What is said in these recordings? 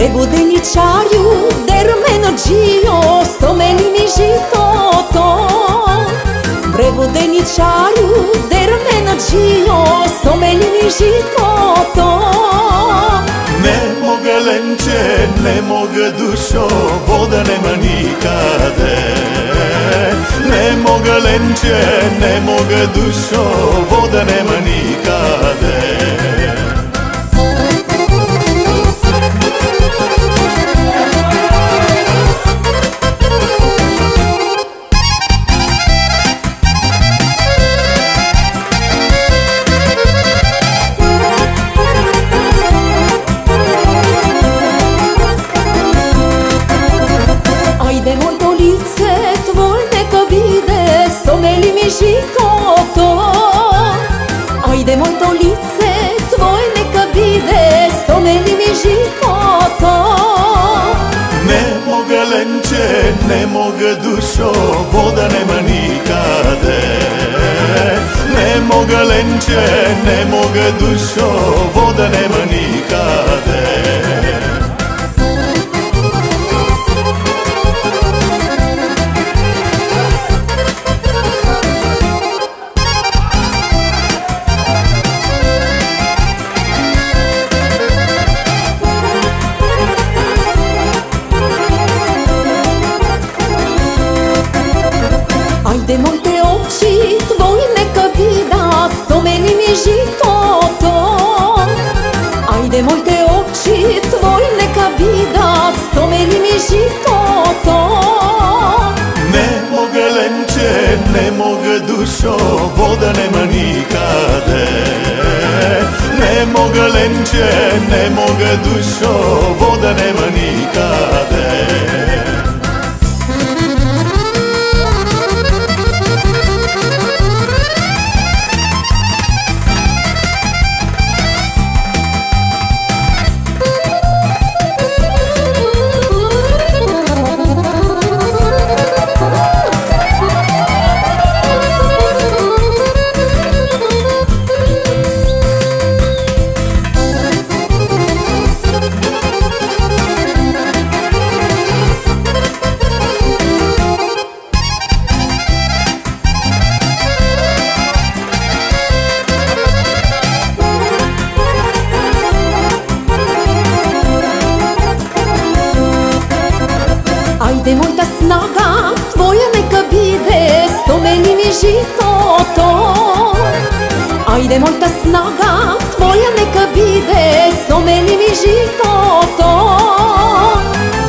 Prevudeničarju dermeno džio, sto meni mi životo. Prevudeničarju dermeno džio, sto meni mi životo. Ne moga lenče, ne moga dušo, voda nema nikade. Ne moga lenče, ne moga dušo, voda nema nikade. Ajde moj to lice tvoj neka vide, sto meni mi životo. Ajde moj to lice tvoj neka vide, sto meni mi životo. Ne moga lenče, ne moga dušo, voda nema nikade. Ne moga lenče, ne moga dušo, voda nema nikade. Ajde moj te oči tvoj neka vidat, sto meni mi životo. Ajde moj te oči tvoj neka vidat, sto meni mi životo. Ne moga lenče, ne moga dušo, voda nema nikade. Ne moga lenče, ne moga dušo, voda nema nikade. Ajde moj ta snaga tvoja neka vide, sto meni mi životo. Ajde moj ta snaga tvoja neka vide, sto meni mi životo.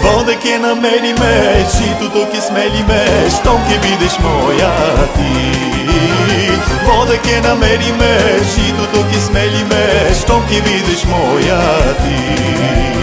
Voda ke nameri me, žitото ke smeli me, štom ke vidiš moja ti. Voda ke nameri me, žitото ke smeli me, štom ke vidiš moja ti.